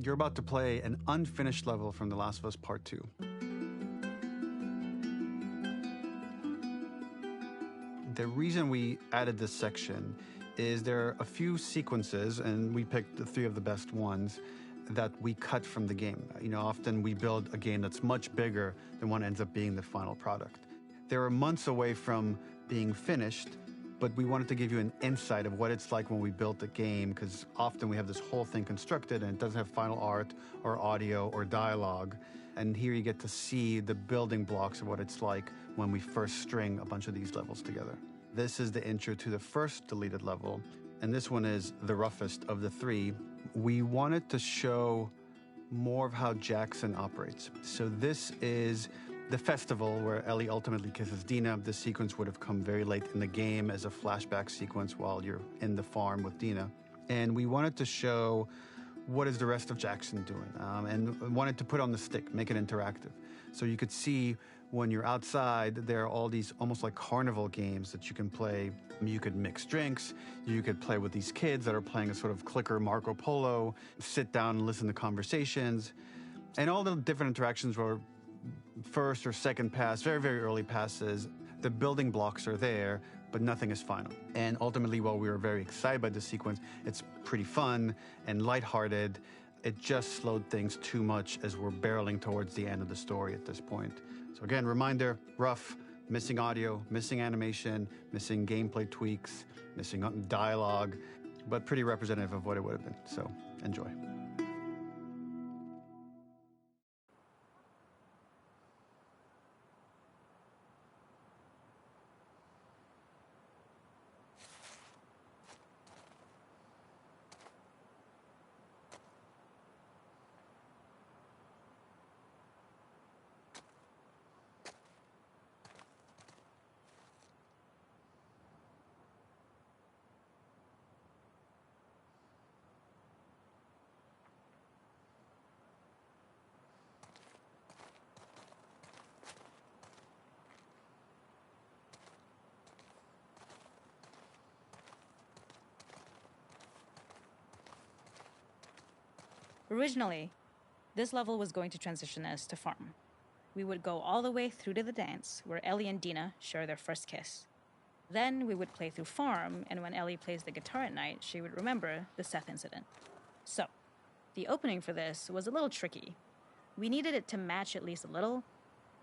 You're about to play an unfinished level from The Last of Us Part 2. The reason we added this section is there are a few sequences, and we picked the 3 of the best ones, that we cut from the game. Often we build a game that's much bigger than what ends up being the final product. They were months away from being finished, but we wanted to give you an insight of what it's like when we built the game, because often we have this whole thing constructed and it doesn't have final art or audio or dialogue. And here you get to see the building blocks of what it's like when we first string a bunch of these levels together. This is the intro to the first deleted level, and this one is the roughest of the 3. We wanted to show more of how Jackson operates. So this is the festival where Ellie ultimately kisses Dina. This sequence would have come very late in the game as a flashback sequence while you're in the farm with Dina. And we wanted to show what is the rest of Jackson doing, and wanted to put on the stick, make it interactive. So you could see when you're outside, there are all these almost like carnival games that you can play. You could mix drinks, you could play with these kids that are playing a sort of clicker Marco Polo, sit down and listen to conversations. And all the different interactions were first or second pass, very, very early passes. The building blocks are there, but nothing is final. And ultimately, while we were very excited by this sequence, it's pretty fun and lighthearted. It just slowed things too much as we're barreling towards the end of the story at this point. So again, reminder, rough, missing audio, missing animation, missing gameplay tweaks, missing dialogue, but pretty representative of what it would have been. So enjoy. Originally, this level was going to transition us to farm. We would go all the way through to the dance, where Ellie and Dina share their first kiss. Then we would play through farm, and when Ellie plays the guitar at night, she would remember the Seth incident. So, the opening for this was a little tricky. We needed it to match at least a little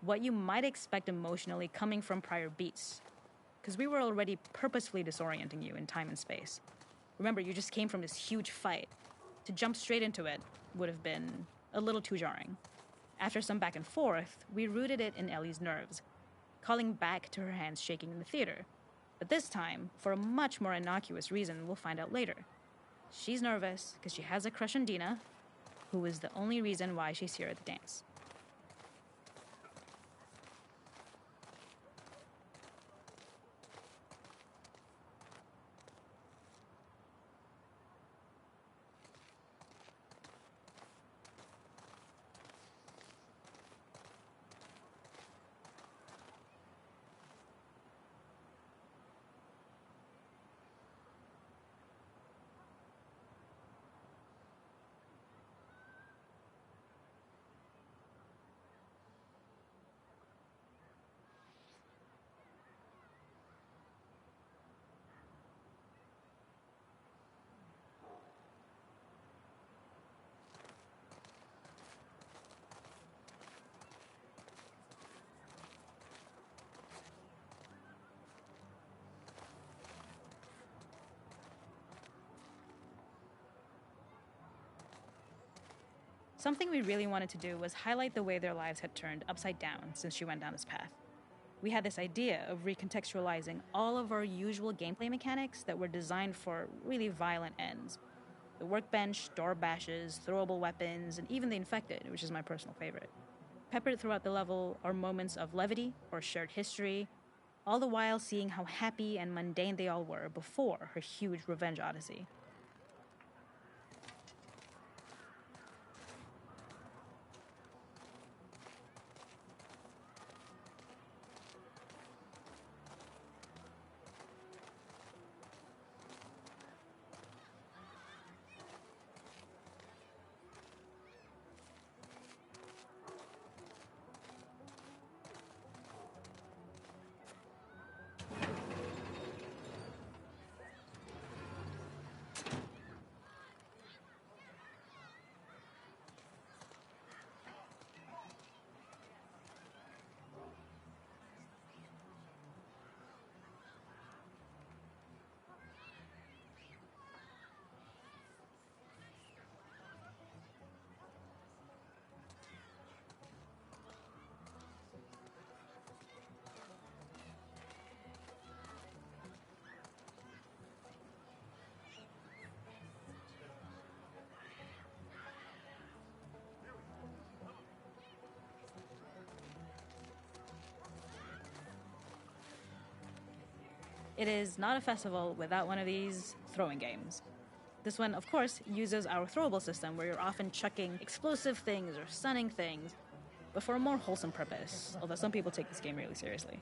what you might expect emotionally coming from prior beats, because we were already purposefully disorienting you in time and space. Remember, you just came from this huge fight. To jump straight into it would have been a little too jarring. After some back and forth, we rooted it in Ellie's nerves, calling back to her hands shaking in the theater. But this time, for a much more innocuous reason we'll find out later. She's nervous because she has a crush on Dina, who is the only reason why she's here at the dance. Something we really wanted to do was highlight the way their lives had turned upside down since she went down this path. We had this idea of recontextualizing all of our usual gameplay mechanics that were designed for really violent ends. The workbench, door bashes, throwable weapons, and even the infected, which is my personal favorite. Peppered throughout the level are moments of levity or shared history, all the while seeing how happy and mundane they all were before her huge revenge odyssey. It is not a festival without one of these throwing games. This one, of course, uses our throwable system where you're often chucking explosive things or stunning things, but for a more wholesome purpose, although some people take this game really seriously.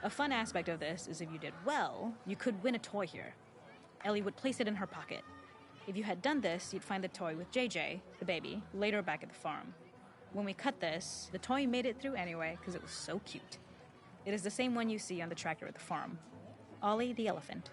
A fun aspect of this is if you did well, you could win a toy here. Ellie would place it in her pocket. If you had done this, you'd find the toy with JJ, the baby, later back at the farm. When we cut this, the toy made it through anyway because it was so cute. It is the same one you see on the tractor at the farm. Ollie the elephant.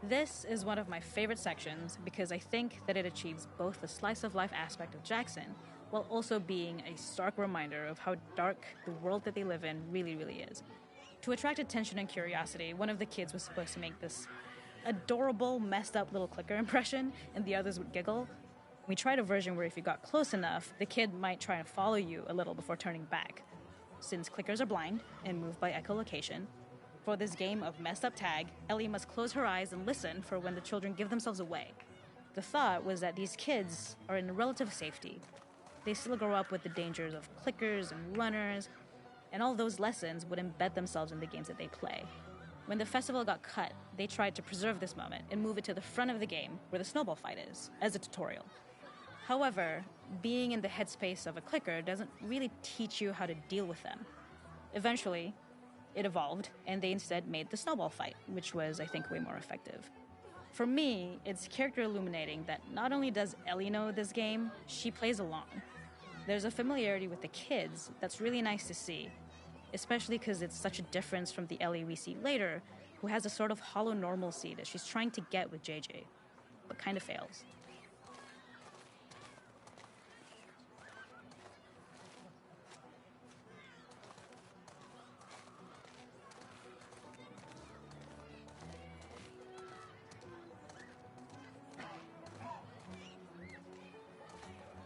This is one of my favorite sections because I think that it achieves both the slice of life aspect of Jackson while also being a stark reminder of how dark the world that they live in really, really is. To attract attention and curiosity, one of the kids was supposed to make this adorable, messed up little clicker impression, and the others would giggle. We tried a version where if you got close enough, the kid might try and follow you a little before turning back. Since clickers are blind and move by echolocation, for this game of messed up tag, Ellie must close her eyes and listen for when the children give themselves away. The thought was that these kids are in relative safety. They still grow up with the dangers of clickers and runners, and all those lessons would embed themselves in the games that they play. When the festival got cut, they tried to preserve this moment and move it to the front of the game where the snowball fight is, as a tutorial. However, being in the headspace of a clicker doesn't really teach you how to deal with them. Eventually, it evolved, and they instead made the snowball fight, which was, I think, way more effective. For me, it's character illuminating that not only does Ellie know this game, she plays along. There's a familiarity with the kids that's really nice to see, especially because it's such a difference from the Ellie we see later, who has a sort of hollow normalcy that she's trying to get with JJ, but kind of fails.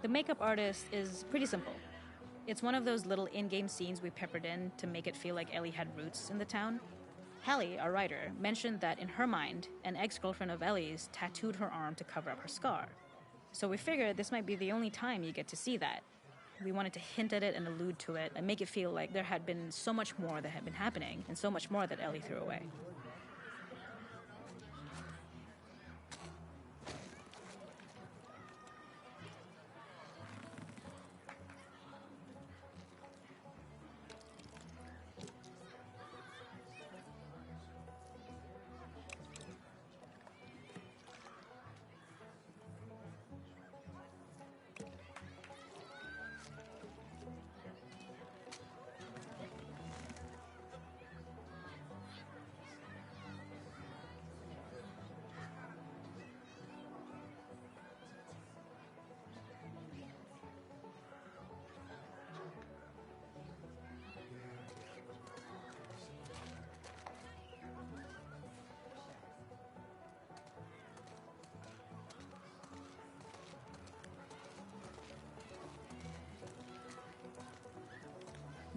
The makeup artist is pretty simple. It's one of those little in-game scenes we peppered in to make it feel like Ellie had roots in the town. Hallie, our writer, mentioned that in her mind, an ex-girlfriend of Ellie's tattooed her arm to cover up her scar. So we figured this might be the only time you get to see that. We wanted to hint at it and allude to it and make it feel like there had been so much more that had been happening and so much more that Ellie threw away.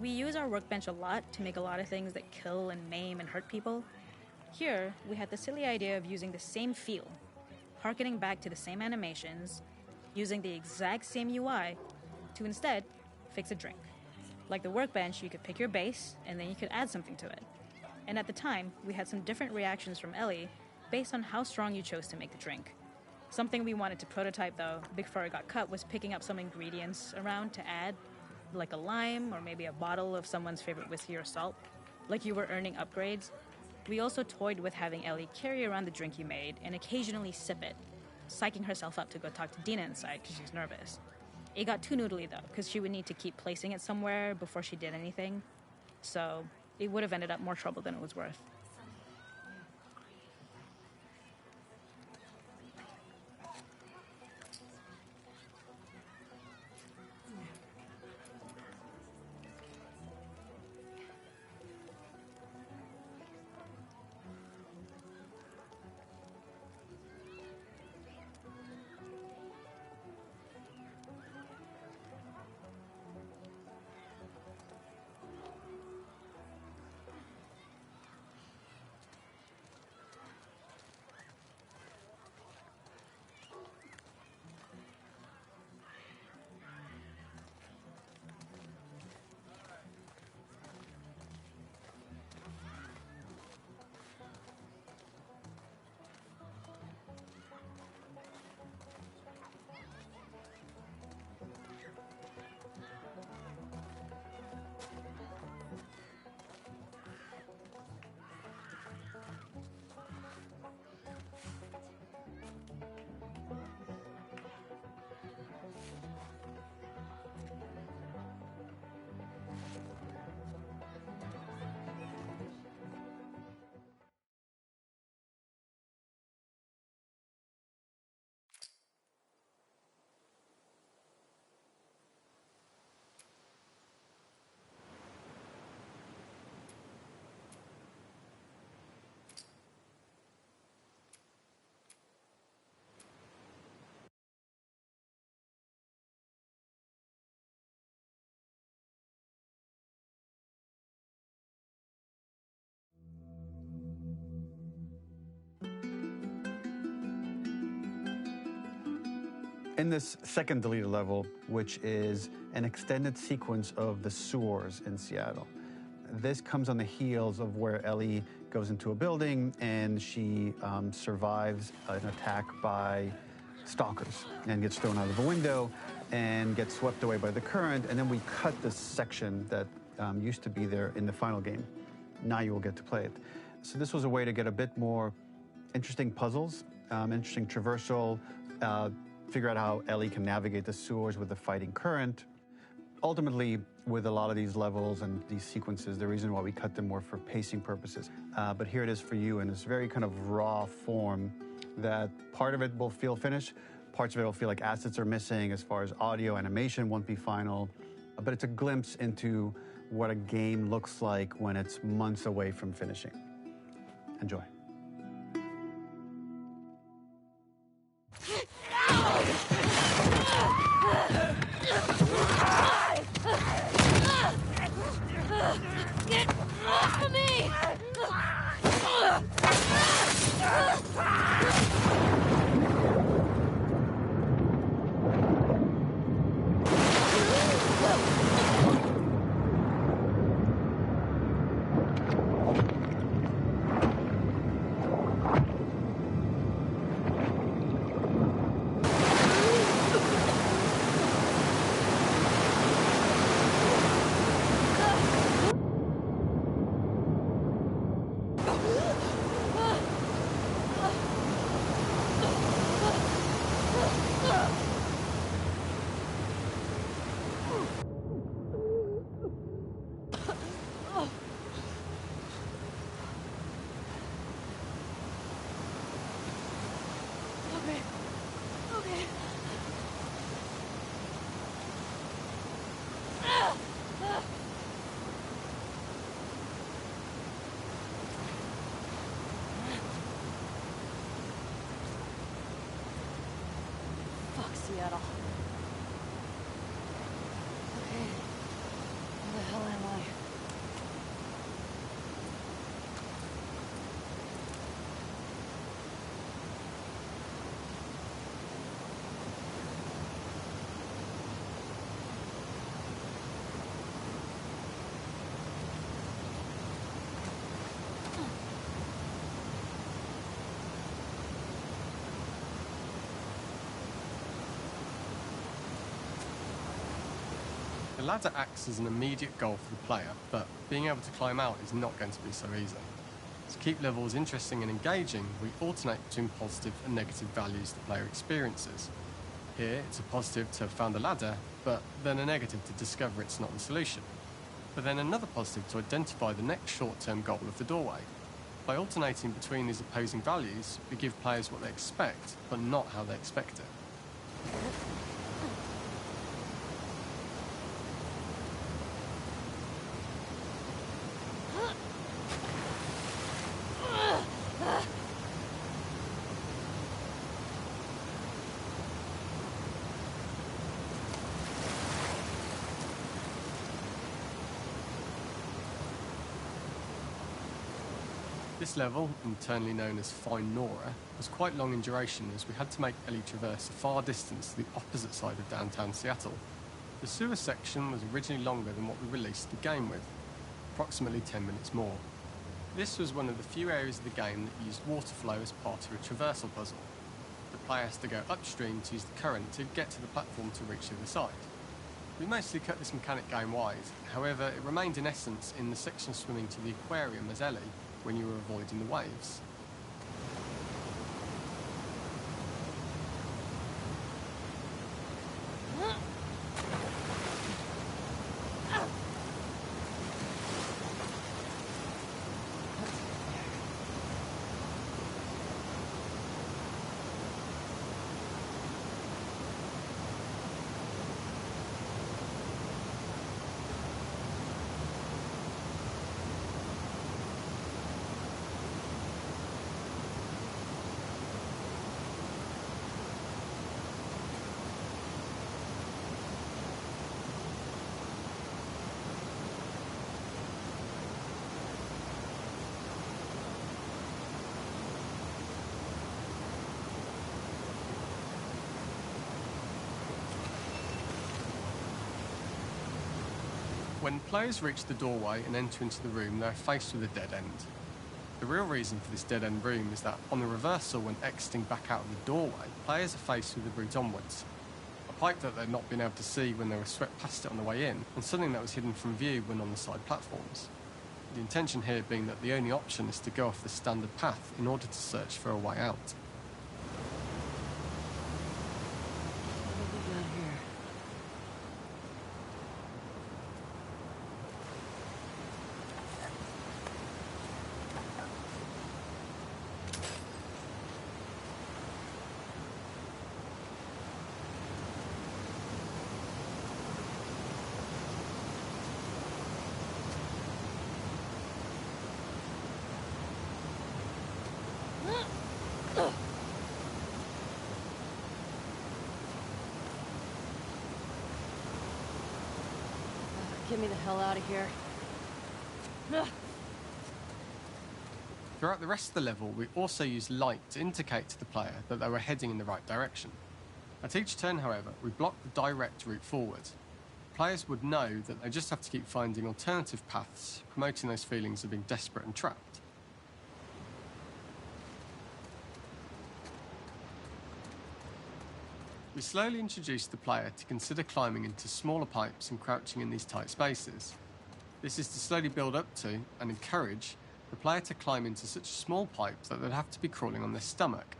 We use our workbench a lot to make a lot of things that kill and maim and hurt people. Here, we had the silly idea of using the same feel, harkening back to the same animations, using the exact same UI to instead fix a drink. Like the workbench, you could pick your base and then you could add something to it. And at the time, we had some different reactions from Ellie based on how strong you chose to make the drink. Something we wanted to prototype, though, before it got cut, was picking up some ingredients around to add, like a lime or maybe a bottle of someone's favorite whiskey or salt, like you were earning upgrades. We also toyed with having Ellie carry around the drink you made and occasionally sip it, psyching herself up to go talk to Dina inside because she's nervous. It got too noodly, though, because she would need to keep placing it somewhere before she did anything, so it would have ended up more trouble than it was worth. In this second deleted level, which is an extended sequence of the sewers in Seattle, this comes on the heels of where Ellie goes into a building and she survives an attack by stalkers and gets thrown out of a window and gets swept away by the current. And then we cut this section that used to be there in the final game. Now you will get to play it. So this was a way to get a bit more interesting puzzles, interesting traversal, figure out how Ellie can navigate the sewers with the fighting current. Ultimately, with a lot of these levels and these sequences, the reason why we cut them were for pacing purposes. But here it is for you in this very kind of raw form that part of it will feel finished, parts of it will feel like assets are missing as far as audio, animation won't be final. But it's a glimpse into what a game looks like when it's months away from finishing. Enjoy. Get off of me! Seattle. Okay. Where the hell am I? The ladder acts as an immediate goal for the player, but being able to climb out is not going to be so easy. To keep levels interesting and engaging, we alternate between positive and negative values the player experiences. Here, it's a positive to have found a ladder, but then a negative to discover it's not the solution. But then another positive to identify the next short-term goal of the doorway. By alternating between these opposing values, we give players what they expect, but not how they expect it. This level, internally known as Fine Nora, was quite long in duration as we had to make Ellie traverse a far distance to the opposite side of downtown Seattle. The sewer section was originally longer than what we released the game with, approximately 10 minutes more. This was one of the few areas of the game that used water flow as part of a traversal puzzle. The player has to go upstream to use the current to get to the platform to reach the other side. We mostly cut this mechanic game-wide, however it remained in essence in the section swimming to the aquarium as Ellie, when you were avoiding the waves. When players reach the doorway and enter into the room, they are faced with a dead end. The real reason for this dead-end room is that on the reversal, when exiting back out of the doorway, players are faced with the route onwards. A pipe that they'd not been able to see when they were swept past it on the way in, and something that was hidden from view when on the side platforms. The intention here being that the only option is to go off the standard path in order to search for a way out. What have we got here? Get me the hell out of here. Throughout the rest of the level, we also used light to indicate to the player that they were heading in the right direction. At each turn, however, we blocked the direct route forward. Players would know that they just have to keep finding alternative paths, promoting those feelings of being desperate and trapped. We slowly introduced the player to consider climbing into smaller pipes and crouching in these tight spaces. This is to slowly build up to, and encourage, the player to climb into such a small pipe that they'd have to be crawling on their stomach,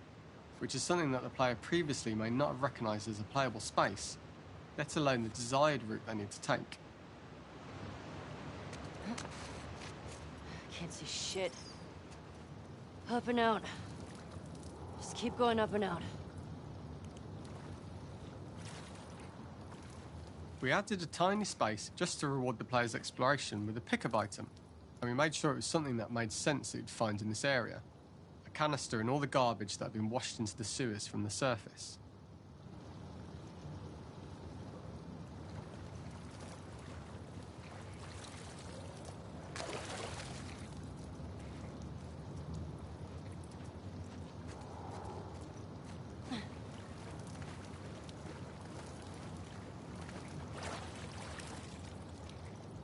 which is something that the player previously may not have recognised as a playable space, let alone the desired route they need to take. Can't see shit. Up and out. Just keep going up and out. We added a tiny space just to reward the player's exploration with a pickup item, and we made sure it was something that made sense that you'd find in this area. A canister and all the garbage that had been washed into the sewers from the surface.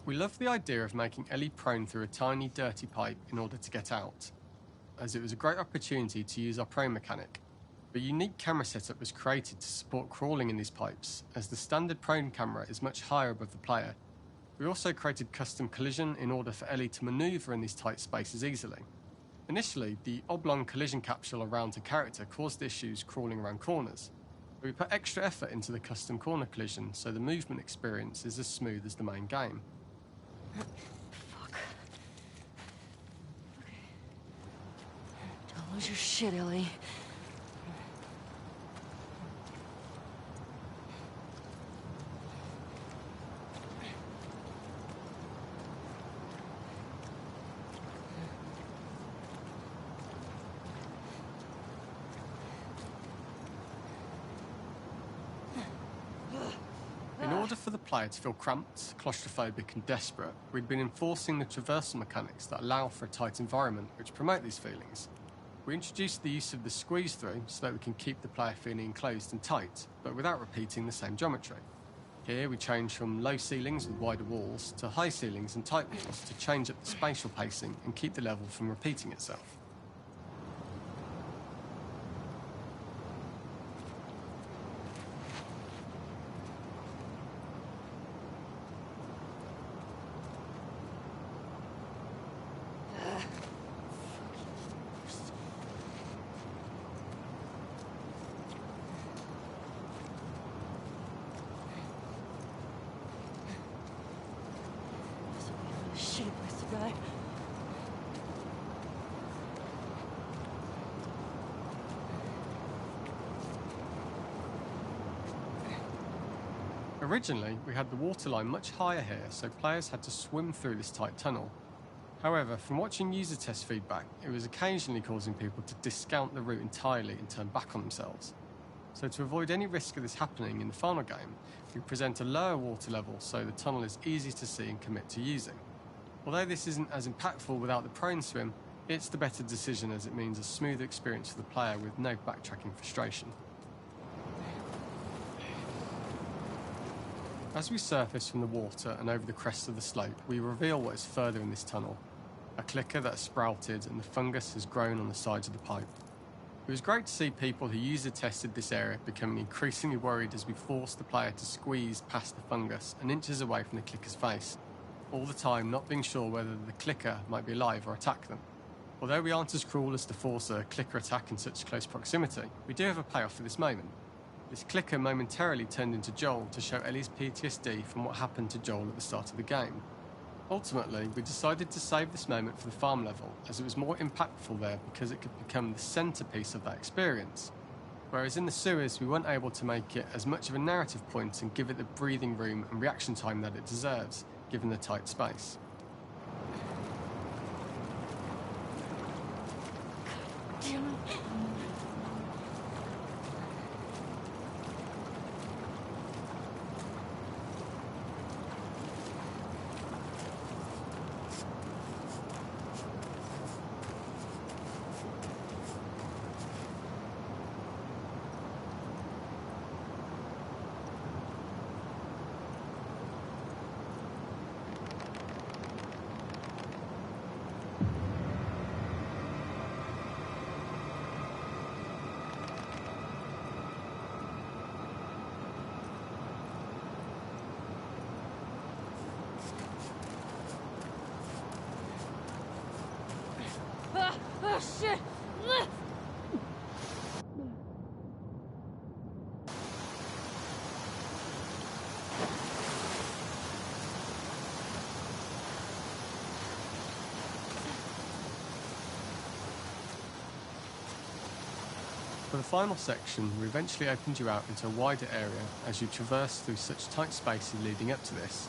We loved the idea of making Ellie prone through a tiny, dirty pipe in order to get out, as it was a great opportunity to use our prone mechanic. A unique camera setup was created to support crawling in these pipes, as the standard prone camera is much higher above the player. We also created custom collision in order for Ellie to manoeuvre in these tight spaces easily. Initially, the oblong collision capsule around her character caused issues crawling around corners. We put extra effort into the custom corner collision, so the movement experience is as smooth as the main game. Fuck. Okay. Don't lose your shit, Ellie. In order for the player to feel cramped, claustrophobic and desperate, we'd been enforcing the traversal mechanics that allow for a tight environment which promote these feelings. We introduced the use of the squeeze through so that we can keep the player feeling enclosed and tight, but without repeating the same geometry. Here we change from low ceilings with wider walls to high ceilings and tight walls to change up the spatial pacing and keep the level from repeating itself. Shitty place to die. Originally, we had the waterline much higher here, so players had to swim through this tight tunnel. However, from watching user test feedback, it was occasionally causing people to discount the route entirely and turn back on themselves. So to avoid any risk of this happening in the final game, we present a lower water level so the tunnel is easy to see and commit to using. Although this isn't as impactful without the prone swim, it's the better decision as it means a smoother experience for the player with no backtracking frustration. As we surface from the water and over the crest of the slope, we reveal what is further in this tunnel. A clicker that has sprouted and the fungus has grown on the sides of the pipe. It was great to see people who user-tested this area becoming increasingly worried as we forced the player to squeeze past the fungus and inches away from the clicker's face, all the time not being sure whether the clicker might be alive or attack them. Although we aren't as cruel as to force a clicker attack in such close proximity, we do have a payoff for this moment. This clicker momentarily turned into Joel to show Ellie's PTSD from what happened to Joel at the start of the game. Ultimately, we decided to save this moment for the farm level, as it was more impactful there because it could become the centrepiece of that experience. Whereas in the sewers, we weren't able to make it as much of a narrative point and give it the breathing room and reaction time that it deserves, given the tight space. Damn it. Oh, shit! For the final section, we eventually opened you out into a wider area as you traverse through such tight spaces leading up to this.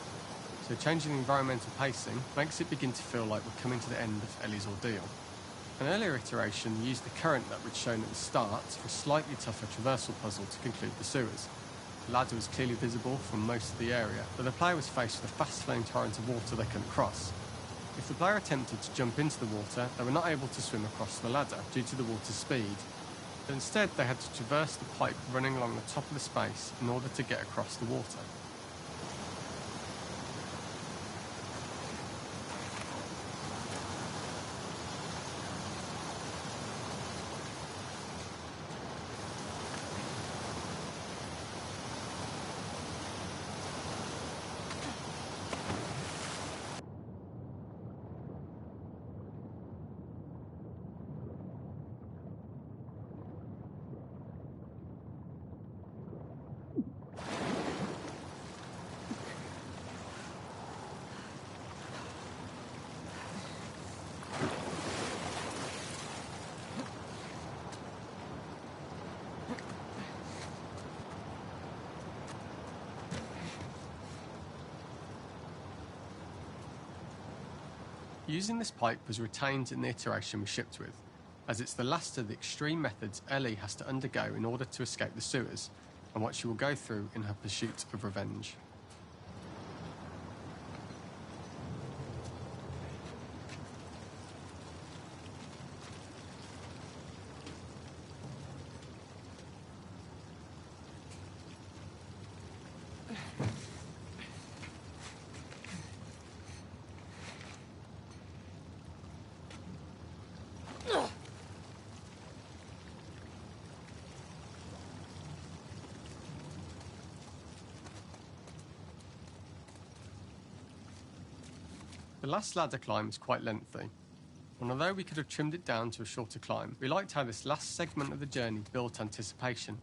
So changing the environmental pacing makes it begin to feel like we're coming to the end of Ellie's ordeal. An earlier iteration used the current that we'd shown at the start for a slightly tougher traversal puzzle to conclude the sewers. The ladder was clearly visible from most of the area, but the player was faced with a fast-flowing torrent of water they couldn't cross. If the player attempted to jump into the water, they were not able to swim across the ladder due to the water's speed. But instead, they had to traverse the pipe running along the top of the space in order to get across the water. Using this pipe was retained in the iteration we shipped with, as it's the last of the extreme methods Ellie has to undergo in order to escape the sewers, and what she will go through in her pursuit of revenge. The last ladder climb is quite lengthy, and although we could have trimmed it down to a shorter climb, we liked how this last segment of the journey built anticipation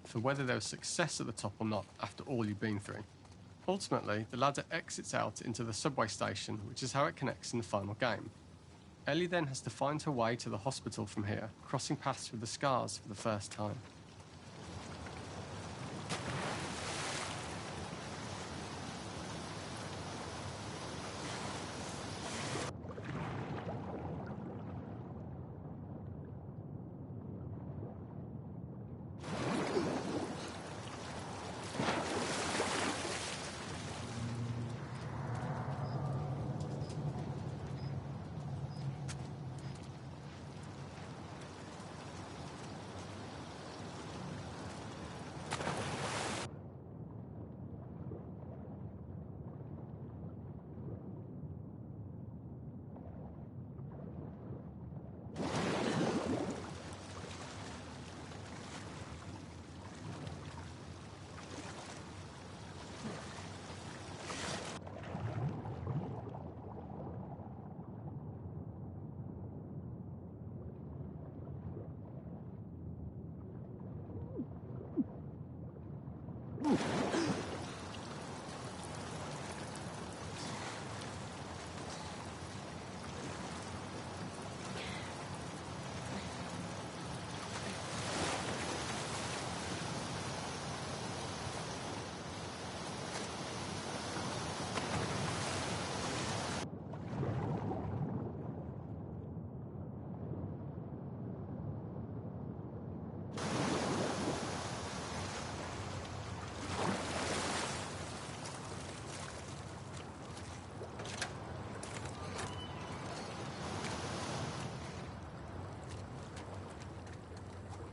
for whether there was success at the top or not after all you've been through. Ultimately, the ladder exits out into the subway station, which is how it connects in the final game. Ellie then has to find her way to the hospital from here, crossing paths with the scars for the first time.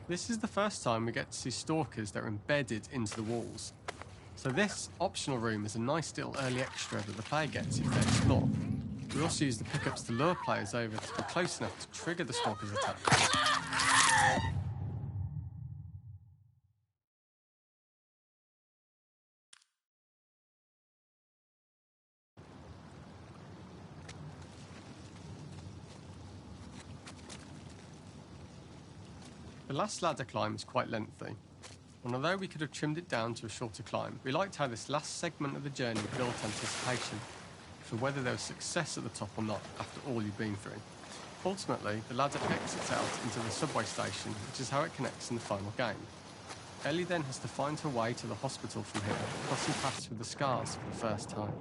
This is the first time we get to see stalkers that are embedded into the walls. So this optional room is a nice little early extra that the player gets if they explore. We also use the pickups to lure players over to be close enough to trigger the stalker's attack. The last ladder climb is quite lengthy, and although we could have trimmed it down to a shorter climb, we liked how this last segment of the journey built anticipation for whether there was success at the top or not after all you've been through. Ultimately, the ladder exits out into the subway station, which is how it connects in the final game. Ellie then has to find her way to the hospital from here, crossing paths with the scars for the first time.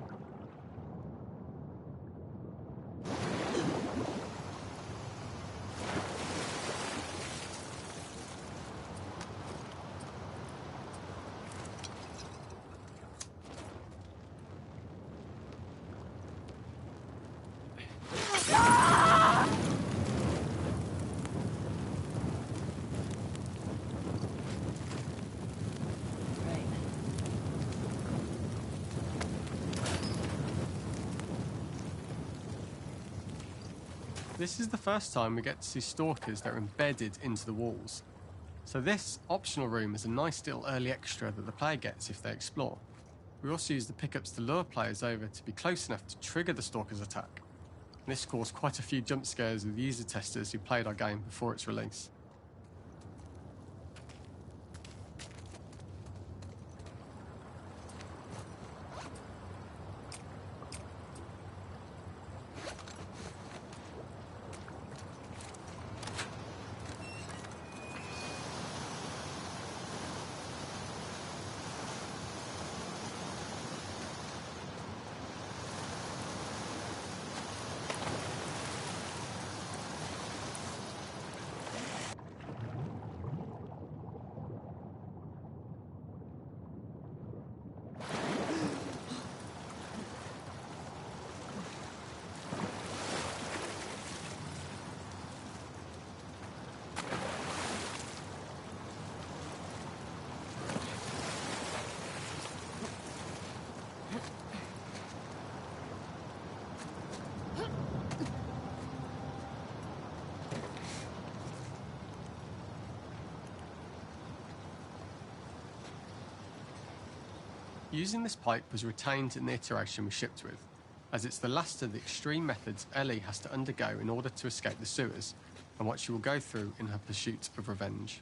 This is the first time we get to see stalkers that are embedded into the walls. So this optional room is a nice little early extra that the player gets if they explore. We also use the pickups to lure players over to be close enough to trigger the stalker's attack. And this caused quite a few jump scares with user testers who played our game before its release. Using this pipe was retained in the iteration we shipped with, as it's the last of the extreme methods Ellie has to undergo in order to escape the sewers, and what she will go through in her pursuit of revenge.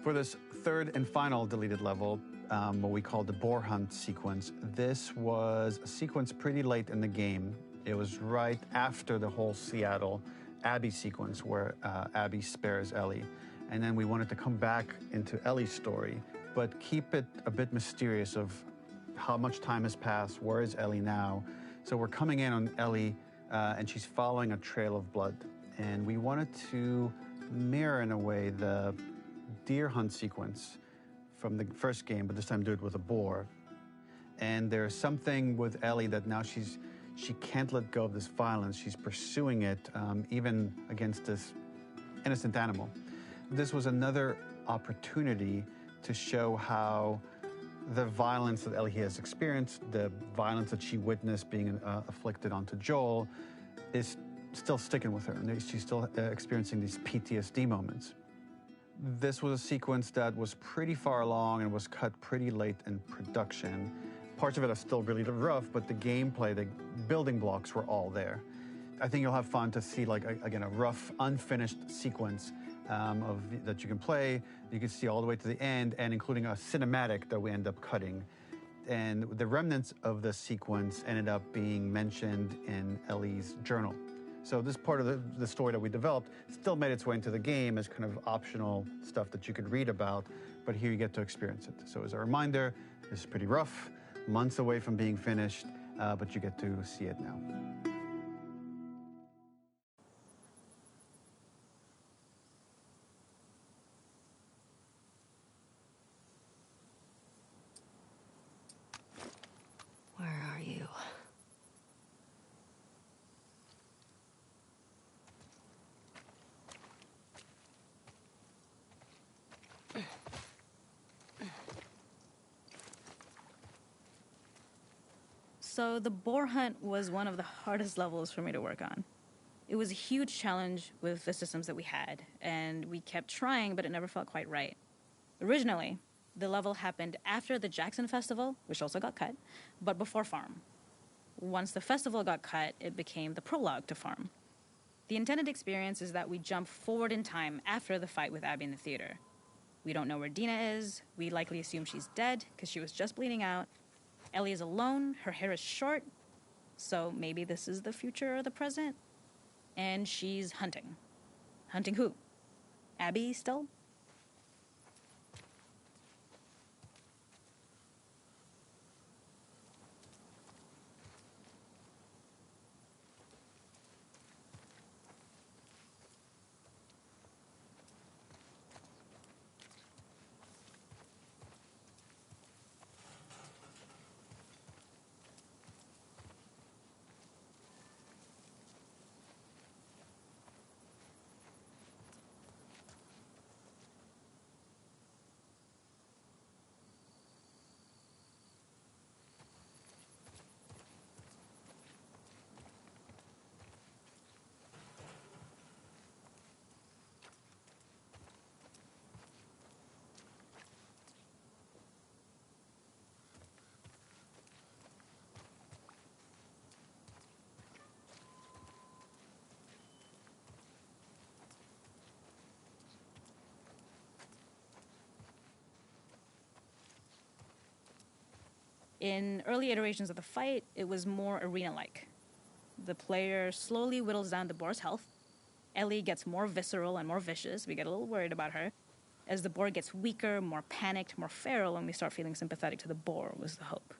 For this third and final deleted level, what we call the boar hunt sequence, this was a sequence pretty late in the game. It was right after the whole Seattle Abby sequence where Abby spares Ellie. And then we wanted to come back into Ellie's story, but keep it a bit mysterious of how much time has passed, where is Ellie now? So we're coming in on Ellie, and she's following a trail of blood. And we wanted to mirror, in a way, the deer hunt sequence from the first game, but this time do it with a boar. And there's something with Ellie that now she can't let go of this violence. She's pursuing it, even against this innocent animal. This was another opportunity to show how the violence that Ellie has experienced, the violence that she witnessed being afflicted onto Joel, is still sticking with her, and she's still experiencing these PTSD moments. This was a sequence that was pretty far along and was cut pretty late in production. Parts of it are still really rough, but the gameplay, the building blocks were all there. I think you'll have fun to see, like, again, a rough, unfinished sequence that you can play. You can see all the way to the end, and including a cinematic that we end up cutting. And the remnants of the sequence ended up being mentioned in Ellie's journal. So this part of the story that we developed still made its way into the game as kind of optional stuff that you could read about, but here you get to experience it. So as a reminder, this is pretty rough, months away from being finished, but you get to see it now. Where are you? So the boar hunt was one of the hardest levels for me to work on. It was a huge challenge with the systems that we had, and we kept trying, but it never felt quite right. Originally, the level happened after the Jackson Festival, which also got cut, but before Farm. Once the festival got cut, it became the prologue to Farm. The intended experience is that we jump forward in time after the fight with Abby in the theater. We don't know where Dina is. We likely assume she's dead because she was just bleeding out. Ellie is alone. Her hair is short. So maybe this is the future or the present. And she's hunting. Hunting who? Abby still? In early iterations of the fight, it was more arena-like. The player slowly whittles down the boar's health. Ellie gets more visceral and more vicious. We get a little worried about her. As the boar gets weaker, more panicked, more feral, and we start feeling sympathetic to the boar was the hope.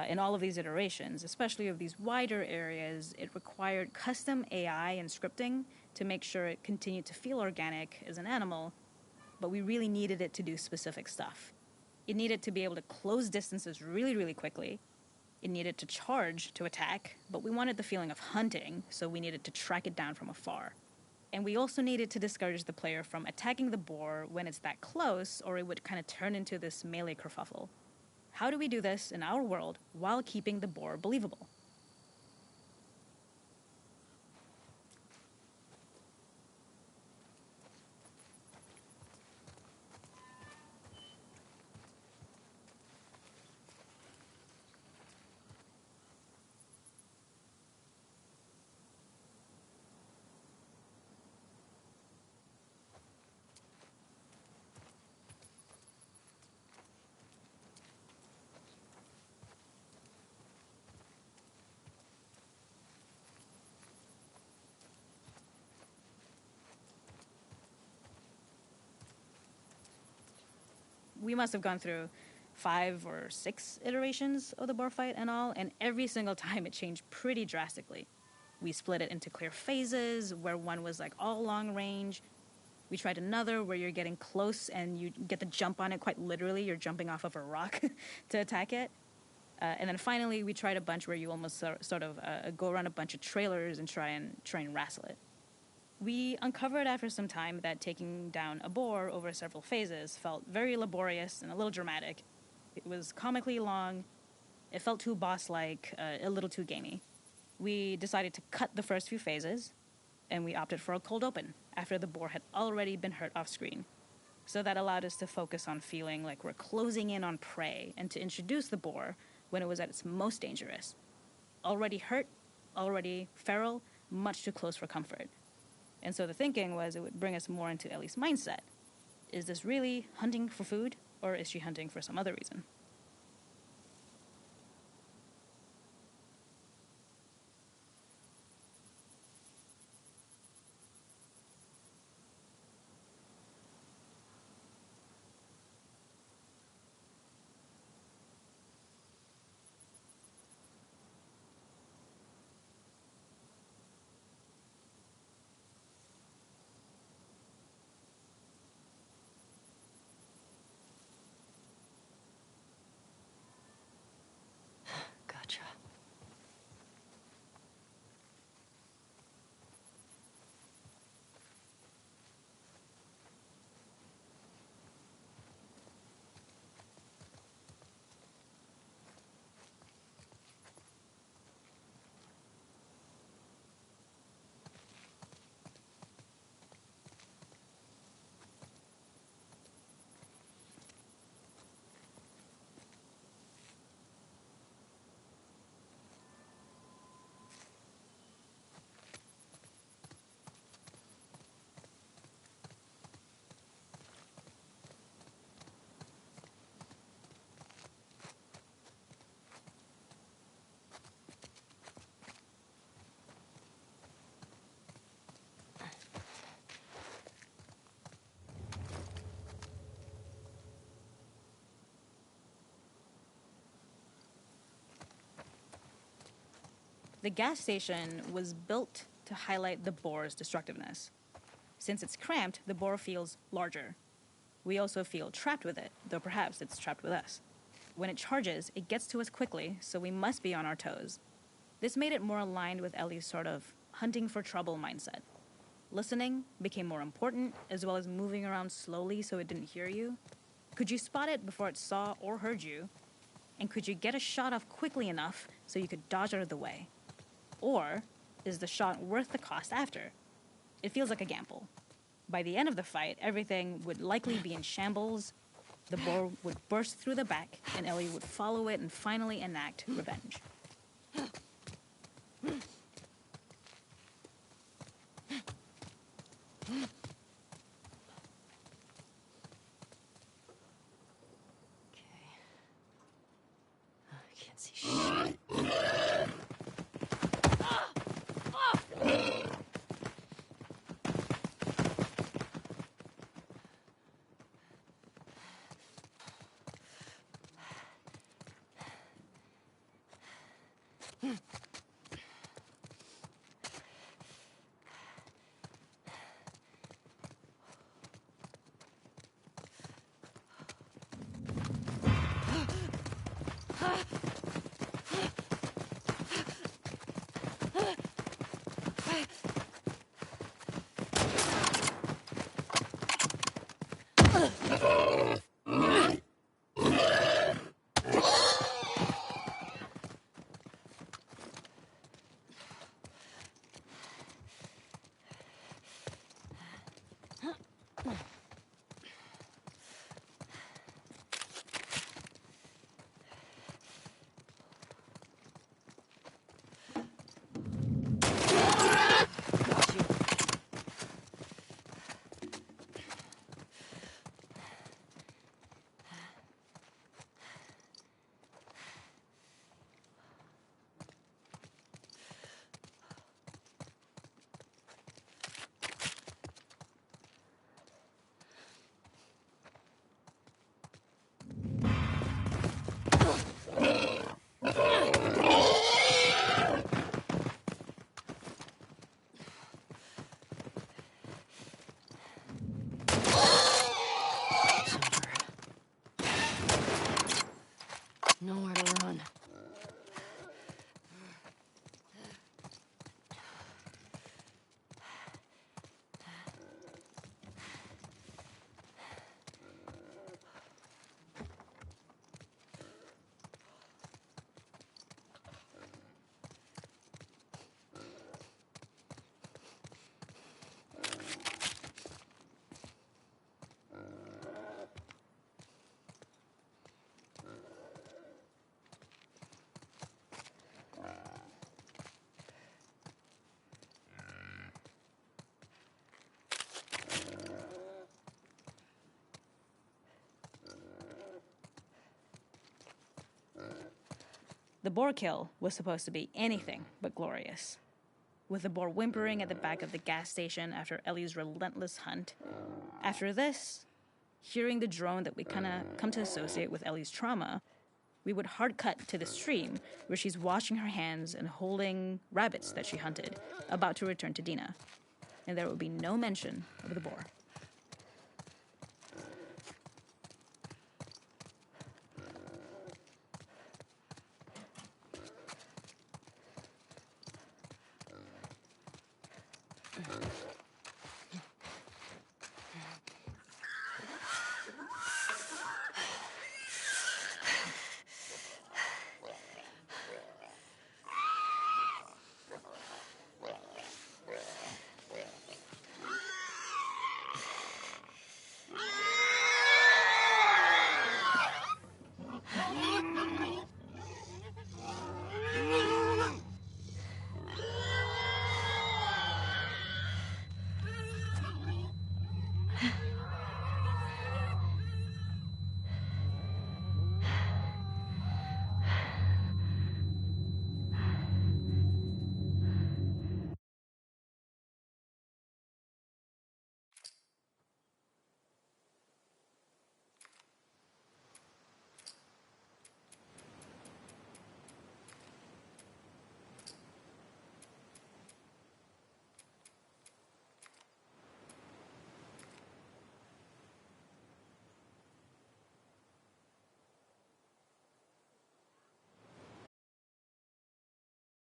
In all of these iterations, especially of these wider areas, it required custom AI and scripting to make sure it continued to feel organic as an animal, but we really needed it to do specific stuff. It needed to be able to close distances really, really quickly. It needed to charge to attack, but we wanted the feeling of hunting, so we needed to track it down from afar. And we also needed to discourage the player from attacking the boar when it's that close, or it would kind of turn into this melee kerfuffle. How do we do this in our world while keeping the boar believable? We must have gone through 5 or 6 iterations of the boar fight and all, and every single time it changed pretty drastically. We split it into clear phases, where one was like all long range. We tried another where you're getting close and you get the jump on it quite literally. You're jumping off of a rock to attack it. And then finally, we tried a bunch where you almost sort of go around a bunch of trailers and try and wrestle it. We uncovered after some time that taking down a boar over several phases felt very laborious and a little dramatic. It was comically long, it felt too boss-like, a little too gamey. We decided to cut the first few phases, and we opted for a cold open after the boar had already been hurt off-screen. So that allowed us to focus on feeling like we're closing in on prey and to introduce the boar when it was at its most dangerous. Already hurt, already feral, much too close for comfort. And so the thinking was it would bring us more into Ellie's mindset. Is this really hunting for food, or is she hunting for some other reason? Gotcha. The gas station was built to highlight the boar's destructiveness. Since it's cramped, the boar feels larger. We also feel trapped with it, though perhaps it's trapped with us. When it charges, it gets to us quickly, so we must be on our toes. This made it more aligned with Ellie's sort of hunting for trouble mindset. Listening became more important, as well as moving around slowly so it didn't hear you. Could you spot it before it saw or heard you? And could you get a shot off quickly enough so you could dodge out of the way? Or is the shot worth the cost after? It feels like a gamble. By the end of the fight, everything would likely be in shambles. The boar would burst through the back, and Ellie would follow it and finally enact revenge. Nowhere to run. The boar kill was supposed to be anything but glorious. With the boar whimpering at the back of the gas station after Ellie's relentless hunt. After this, hearing the drone that we kind of come to associate with Ellie's trauma, we would hard cut to the stream where she's washing her hands and holding rabbits that she hunted, about to return to Dina. And there would be no mention of the boar.